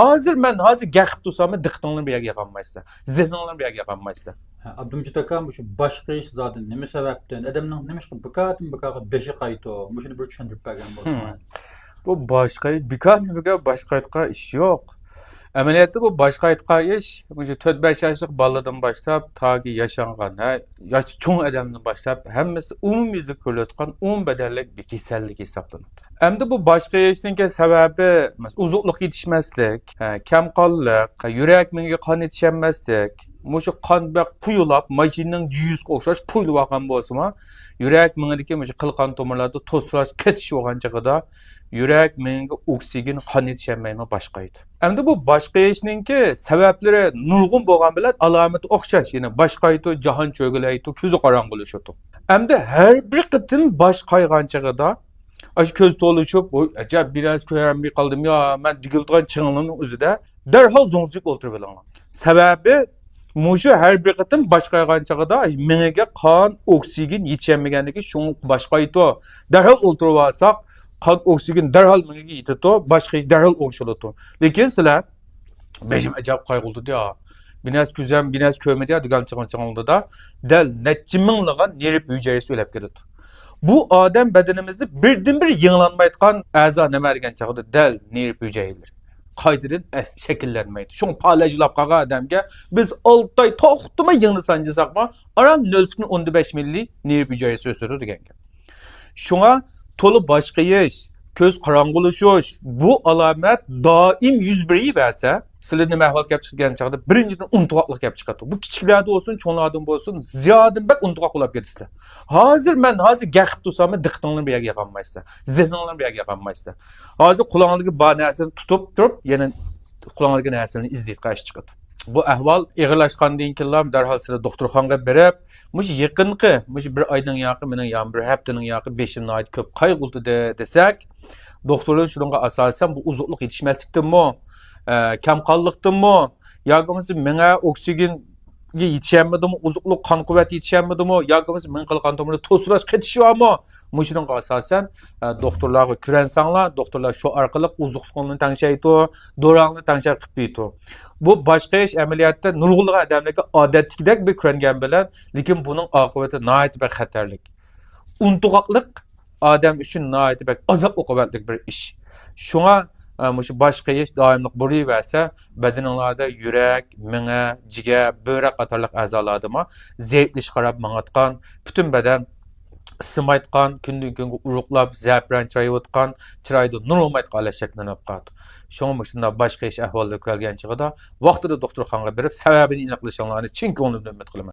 Hazır gaqib tursam, diqqatinglarni bir yerga yig'olmaysizlar. Zehninglarni bir yerga yig'olmaysizlar. Abdumjid aka şu başqa iş zaten nima sababdan adamning nima qilib bukaga beshi qayto mushuni bir tushuntirib bergan bo'lsangiz. Bu başqa başqa aytqa iş yo'q. Amaliyotda bu başqa aytqa iş, bu 4-5 yoshlik boladan boshlab toki yashangan, yosh cho'ng odamdan boshlab hammasi umumyuzda ko'rilayotgan bedallik bir kasallik hisoblanadi. Endi bu başqa yashning sababi uzuqlik yetishmaslik, kamqonlik, yurak minga qon yetishmaslik, mushu qon baq quyulab, mashinaning juyusga o'xshash quyilib olgan bo'lsa-mu, yurak mingidagi mushu qilqon tomirlarda to'sirash ketish bo'lgan chog'ida yurak menga oksigen qon yetishmaydi boshqaydi. Endi bu boshqa ishninki sabablari nurg'un bo'lgan bilan alomati o'xshash, ya'ni boshqaydi, jahon cho'gilaydi, ko'zi qorong'ulashadi. Endi har bir qitim bosh qaygan chog'ida aş ko'z to'lishib, ajab biraz ko'rmay qoldim yo, men digilgan chinglimning o'zida darhol zo'ng'ib o'tirib olaman. Sababi mushu har bir qitim bosh qaygan chog'ida menga qon oksigen yetishmaganligi shu boshqaydi. Darhol o'tirib olsak qon oksigen darhol menga yetadi, boshqa ish darhol o'xshaladi. Lekin sizlar beshim ajab qayg'uldi ya. Binas ko'rmadi degan chig'inchiqlarda dal necha minglagan nerv hujayasi o'lib ketadi. Bu odam badanimizda birdan-bir yanglanmayotgan a'zo nima degan chog'da dal nerv hujayalari qaytadan shakllanmaydi. Shun palajlab qolgan odamga biz 6 oy to'xtamay yanglasan desaqmi, aram 0.15 milli nerv hujayasi o'sadi degan gap. Shunga to'liq boshqa ish, ko'z qorong'ulashish bu alomat doim yuz berib sizlar nima ahvol kelib chiqqan chog'da birinchidan untuqlik kelib chiqadi. Bu kichiklarda bo'lsin, cho'nglarda bo'lsin, ziyodan bak untuq bo'lib ketasizlar. Hozir gaqib tursam, diqqatinglarni bir yerga yig'olmaysizlar. Zehninglarni bir yerga yig'olmaysizlar. Hozir qulog'ingizga bor narsani tutib turib, yana qulog'ingizga narsani izlayib qarshi chiqadi. Bu ahvol ig'irlashgandan keyin darhol sizlar doktorxonaga berib, mush yaqinqi, mush bir oyning yoqi, mening ham bir haftaning yoqi 5 oyda ko'p qayg'uldi desak, doktorlar shunga asosan bu uzuqlik yetishmaslikdanmi, kamqonlikdanmi, yoki menga oksigen yetishmadimi, uzuqlik qon quvvat yetishmadimi, yoki men qilgan tomirda to'sirash ketishyapmi? Mushunga asosan doktorlarga ko'ransanglar, doktorlar shu orqali uzuqlikni tanishaydi, dorangni tanishab qilib bu boshqa ish amaliyotda nurg'unlar odamlarga odatdagidek bir ko'ringan bilan, lekin buning oqibati nihoyat bir xatarlik. Untuqlik odam uchun nihoyat bir azob oqibatli bir ish. Shunga mushu boshqa ish doimlik bo'laversa, badaninglarda yurak, miya, jigar, böbrek qatorliq a'zolardami zaiflish qarab mangatgan, butun badan isimayotgan, kundan kunga uruqlab, zaiflantirayotgan, chiroyda nur olmayotgan holat shakllanib qoladi. Shunga shunda boshqa ish ahvolda ko'rgan chog'ida vaqtida doktorxonaga berib sababini aniqlashinglarni chin ko'nglimdan umid qilaman.